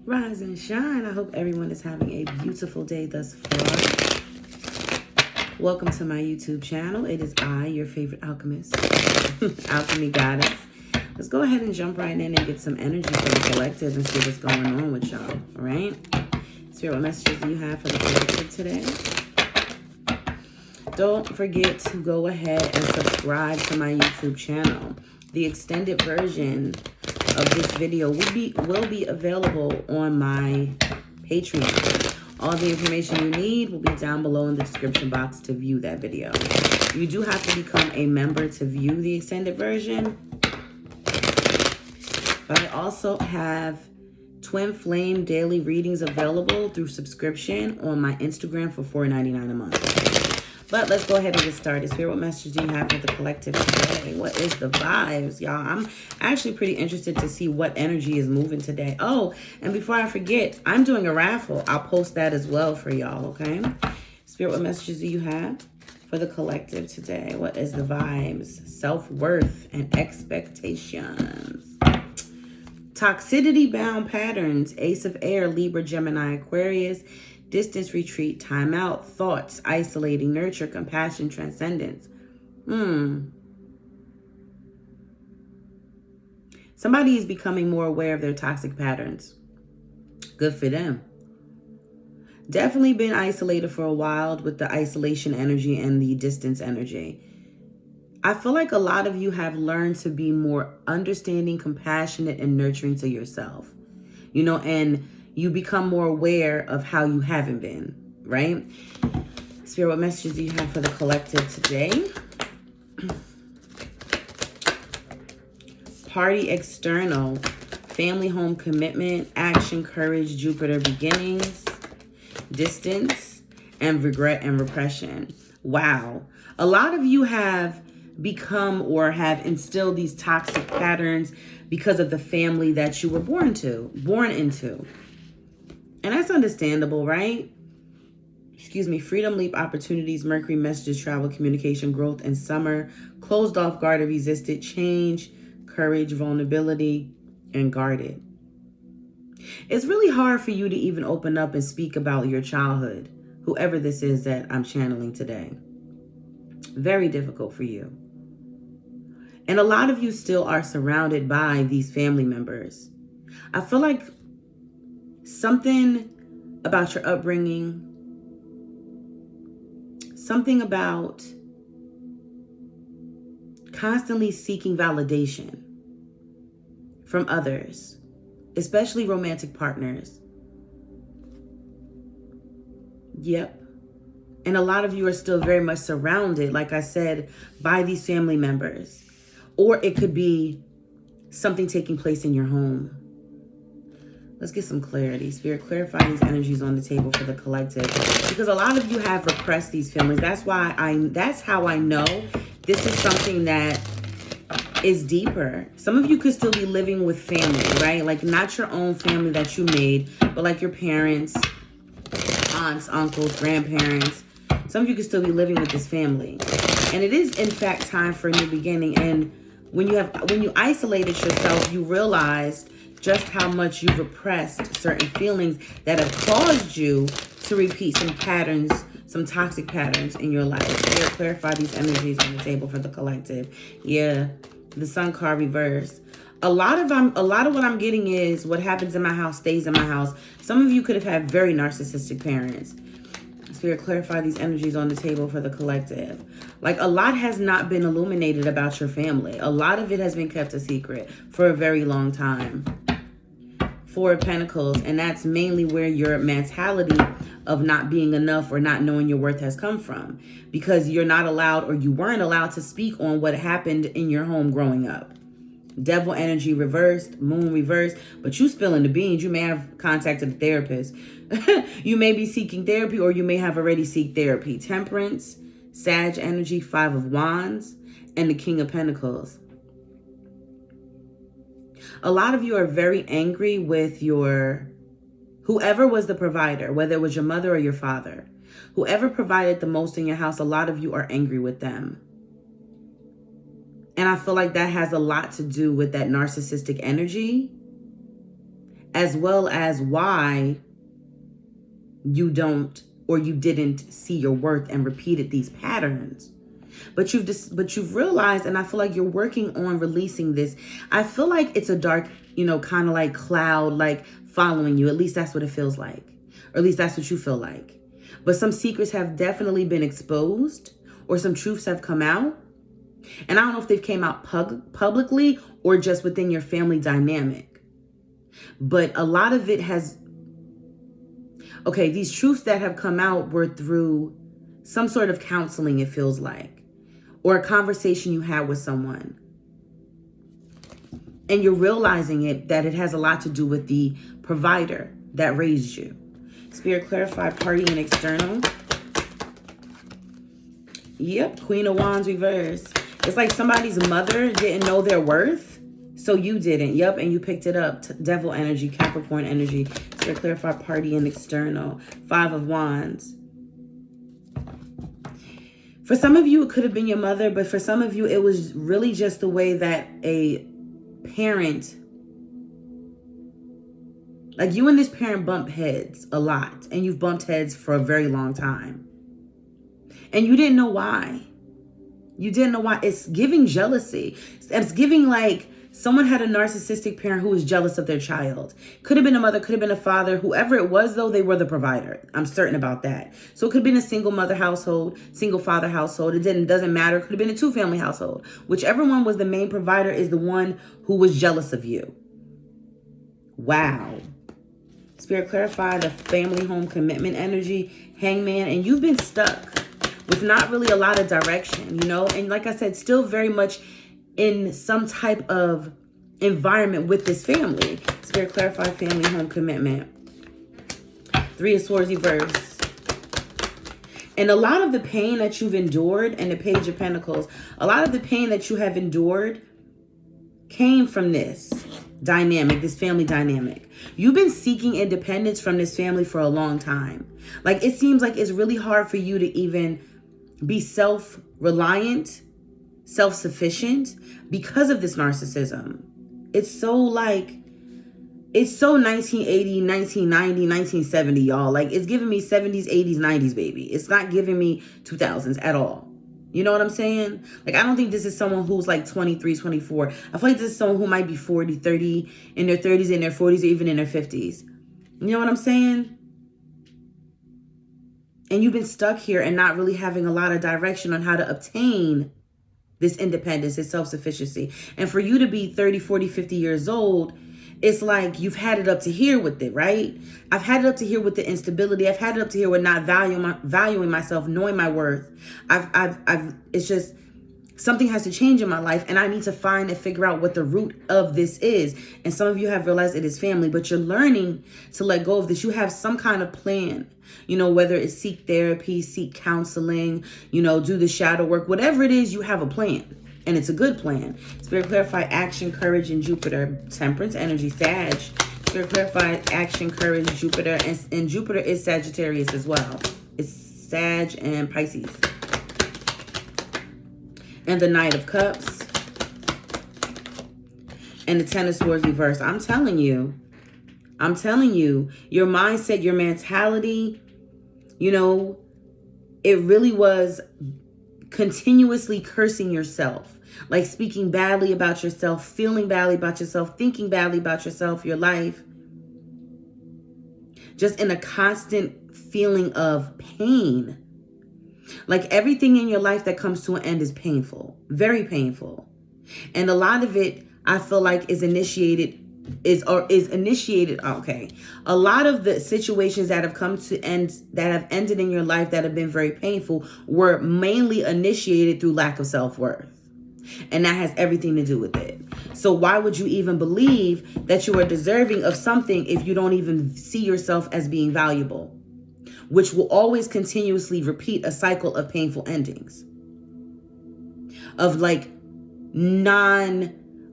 Rise and shine. I hope everyone is having a beautiful day thus far. Welcome to my YouTube channel. It is I, your favorite alchemist, Alkemy Goddess. Let's go ahead and jump right in and get some energy for the collective and see what's going on with y'all, all right? Spirit, what messages do you have for the collective today? Don't forget to go ahead and subscribe to my YouTube channel. The extended version of this video will be available on my Patreon. All the information you need will be down below in the description box to view that video. You do have to become a member to view the extended version. But I also have Twin Flame daily readings available through subscription on my Instagram for $4.99 a month. But let's go ahead and get started. Spirit, what message do you have for the collective today? What is the vibes, y'all? I'm actually pretty interested to see what energy is moving today. Oh, and before I forget, I'm doing a raffle. I'll post that as well for y'all, okay? Spirit, what messages do you have for the collective today? What is the vibes? Self-worth and expectations. Toxicity-bound patterns. Ace of Air, Libra, Gemini, Aquarius. Distance, retreat, time out, thoughts, isolating, nurture, compassion, transcendence. Somebody is becoming more aware of their toxic patterns. Good for them. Definitely been isolated for a while with the isolation energy and the distance energy. I feel like a lot of you have learned to be more understanding, compassionate, and nurturing to yourself. You know, and you become more aware of how you haven't been, right? Spirit, what messages do you have for the collective today? Party external, family, home, commitment, action, courage, Jupiter, beginnings, distance, and regret and repression. Wow. A lot of you have become or have instilled these toxic patterns because of the family that you were born into. And that's understandable, right? Excuse me. Freedom, leap, opportunities, Mercury, messages, travel, communication, growth, and summer. Closed off, guarded, resisted, change, courage, vulnerability, and guarded. It's really hard for you to even open up and speak about your childhood, whoever this is that I'm channeling today. Very difficult for you. And a lot of you still are surrounded by these family members. I feel like something about your upbringing, something about constantly seeking validation from others, especially romantic partners. Yep. And a lot of you are still very much surrounded, like I said, by these family members. Or it could be something taking place in your home. Let's get some clarity. Spirit, clarify these energies on the table for the collective. Because a lot of you have repressed these feelings. That's how I know this is something that is deeper. Some of you could still be living with family, right? Like not your own family that you made, but like your parents, aunts, uncles, grandparents. Some of you could still be living with this family. And it is in fact time for a new beginning. And when you isolated yourself, you realized just how much you've repressed certain feelings that have caused you to repeat some patterns, some toxic patterns in your life. Spirit, clarify these energies on the table for the collective. Yeah, the Sun card reversed. A lot of what I'm getting is what happens in my house stays in my house. Some of you could have had very narcissistic parents. Spirit, clarify these energies on the table for the collective. Like a lot has not been illuminated about your family. A lot of it has been kept a secret for a very long time. Four of Pentacles, and that's mainly where your mentality of not being enough or not knowing your worth has come from, because you're not allowed or you weren't allowed to speak on what happened in your home growing up. Devil energy reversed, moon reversed, but you spilling the beans. You may have contacted a therapist. You may be seeking therapy, or you may have already seeked therapy. Temperance, Sag energy, 5 of Wands, and the King of Pentacles. A lot of you are very angry with whoever was the provider, whether it was your mother or your father. Whoever provided the most in your house, a lot of you are angry with them. And I feel like that has a lot to do with that narcissistic energy as well as why you don't or you didn't see your worth and repeated these patterns. But you've realized, and I feel like you're working on releasing this. I feel like it's a dark, kind of like cloud, like following you. At least that's what it feels like. Or at least that's what you feel like. But some secrets have definitely been exposed, or some truths have come out. And I don't know if they've came out publicly or just within your family dynamic. But a lot of it has, these truths that have come out were through some sort of counseling, it feels like, or a conversation you had with someone. And you're realizing that it has a lot to do with the provider that raised you. Spirit, clarify party and external. Yep, Queen of Wands reverse. It's like somebody's mother didn't know their worth, so you didn't. Yep, and you picked it up. Devil energy, Capricorn energy. Spirit, clarify party and external. 5 of Wands. For some of you, it could have been your mother, but for some of you, it was really just the way that a parent, like you and this parent bump heads a lot, and you've bumped heads for a very long time. And you didn't know why. You didn't know why. It's giving jealousy. It's giving like someone had a narcissistic parent who was jealous of their child. Could have been a mother, could have been a father. Whoever it was, though, they were the provider. I'm certain about that. So it could have been a single mother household, single father household. It doesn't matter. It could have been a 2-family household. Whichever one was the main provider is the one who was jealous of you. Wow. Spirit, clarify the family home commitment energy, Hangman, and you've been stuck with not really a lot of direction, and like I said, still very much in some type of environment with this family. Spirit, clarify family home commitment. 3 of Swords reverse. And a lot of the pain that you've endured, and the Page of Pentacles, a lot of the pain that you have endured came from this dynamic, this family dynamic. You've been seeking independence from this family for a long time. Like, it seems like it's really hard for you to even be self-reliant, self-sufficient because of this narcissism. It's so 1980, 1990, 1970, y'all. Like, it's giving me 70s, 80s, 90s, baby. It's not giving me 2000s at all. You know what I'm saying? Like, I don't think this is someone who's like 23, 24. I feel like this is someone who might be 40, 30, in their 30s, in their 40s, or even in their 50s. You know what I'm saying? And you've been stuck here and not really having a lot of direction on how to obtain this independence, this self-sufficiency. And for you to be 30, 40, 50 years old, it's like you've had it up to here with it, right? I've had it up to here with the instability. I've had it up to here with not valuing myself, knowing my worth. It's just something has to change in my life, and I need to find and figure out what the root of this is. And some of you have realized it is family, but you're learning to let go of this. You have some kind of plan, whether it's seek therapy, seek counseling, do the shadow work, whatever it is, you have a plan. And it's a good plan. Spirit, clarify action, courage, and Jupiter. Temperance energy, Sag. Spirit, clarify action, courage, Jupiter. And Jupiter is Sagittarius as well. It's Sag and Pisces. And the Knight of Cups. And the Ten of Swords reverse. I'm telling you, your mindset, your mentality, it really was continuously cursing yourself, like speaking badly about yourself, feeling badly about yourself, thinking badly about yourself, your life, just in a constant feeling of pain. Like, everything in your life that comes to an end is painful, very painful. And a lot of it, I feel like, is initiated. A lot of the situations that have come to end, that have ended in your life, that have been very painful, were mainly initiated through lack of self-worth. And that has everything to do with it. So why would you even believe that you are deserving of something if you don't even see yourself as being valuable? Which will always continuously repeat a cycle of painful endings. Of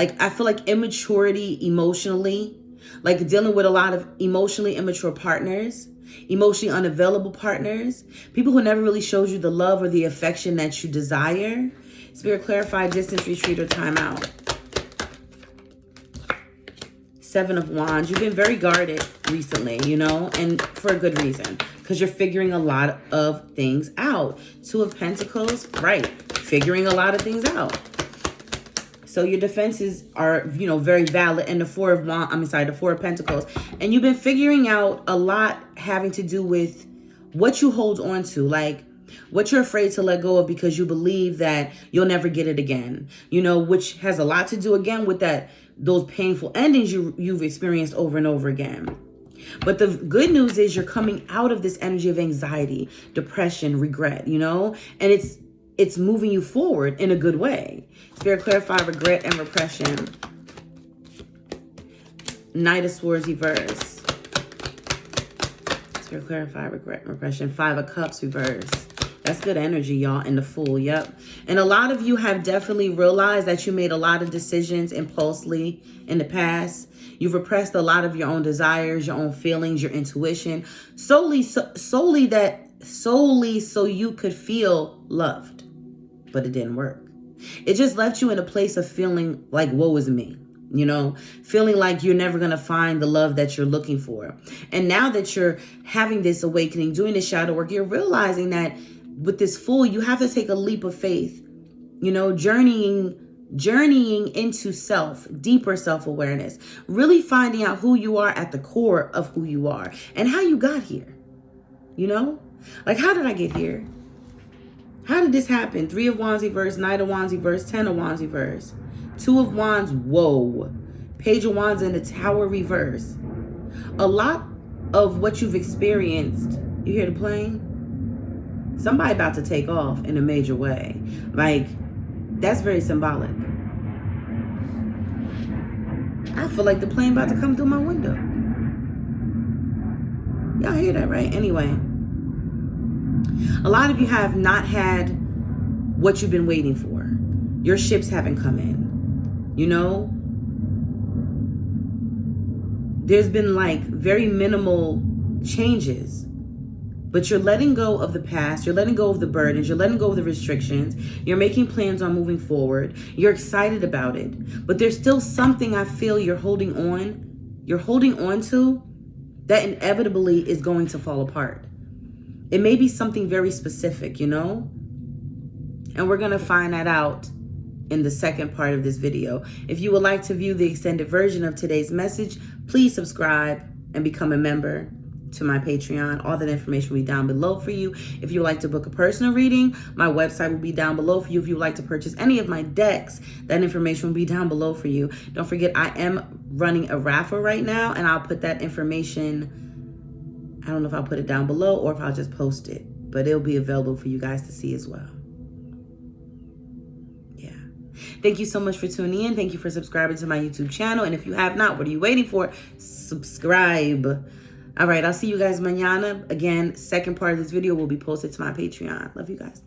I feel like immaturity emotionally, like dealing with a lot of emotionally immature partners, emotionally unavailable partners, people who never really showed you the love or the affection that you desire. Spirit, clarify distance, retreat, or time out. Seven of Wands. You've been very guarded recently, you know, and for a good reason, because you're figuring a lot of things out. Two of Pentacles, right, figuring a lot of things out. So your defenses are, you know, very valid. And the Four of Pentacles. And you've been figuring out a lot having to do with what you hold on to, like what you're afraid to let go of because you believe that you'll never get it again, you know, which has a lot to do again with those painful endings you've experienced over and over again. But the good news is you're coming out of this energy of anxiety, depression, regret, you know, and it's moving you forward in a good way. Spirit, clarify regret and repression. Knight of Swords reverse. Spirit, clarify regret and repression. Five of Cups reverse. That's good energy, y'all. And the Fool, yep. And a lot of you have definitely realized that you made a lot of decisions impulsively in the past. You've repressed a lot of your own desires, your own feelings, your intuition, solely so you could feel loved. But it didn't work. It just left you in a place of feeling like, woe is me, you know, feeling like you're never going to find the love that you're looking for. And now that you're having this awakening, doing the shadow work, you're realizing that with this Fool, you have to take a leap of faith, you know, journeying into deeper self-awareness, really finding out who you are at the core of who you are and how you got here, you know, like, how did I get here? How did this happen? Three of Wands reverse, Knight of Wands reverse, Ten of Wands reverse, Two of Wands, whoa, Page of Wands in the Tower reverse. A lot of what you've experienced, you hear the plane? Somebody about to take off in a major way. Like, that's very symbolic. I feel like the plane about to come through my window. Y'all hear that, right? Anyway. A lot of you have not had what you've been waiting for. Your ships haven't come in. You know? There's been like very minimal changes. But you're letting go of the past. You're letting go of the burdens. You're letting go of the restrictions. You're making plans on moving forward. You're excited about it. But there's still something I feel you're holding on. You're holding on to that inevitably is going to fall apart. It may be something very specific, you know? And we're going to find that out in the second part of this video. If you would like to view the extended version of today's message, please subscribe and become a member to my Patreon. All that information will be down below for you. If you would like to book a personal reading, my website will be down below for you. If you would like to purchase any of my decks, that information will be down below for you. Don't forget, I am running a raffle right now, and I'll put that information, I don't know if I'll put it down below or if I'll just post it, but it'll be available for you guys to see as well. Yeah. Thank you so much for tuning in. Thank you for subscribing to my YouTube channel. And if you have not, what are you waiting for? Subscribe. All right, I'll see you guys mañana. Again, second part of this video will be posted to my Patreon. Love you guys.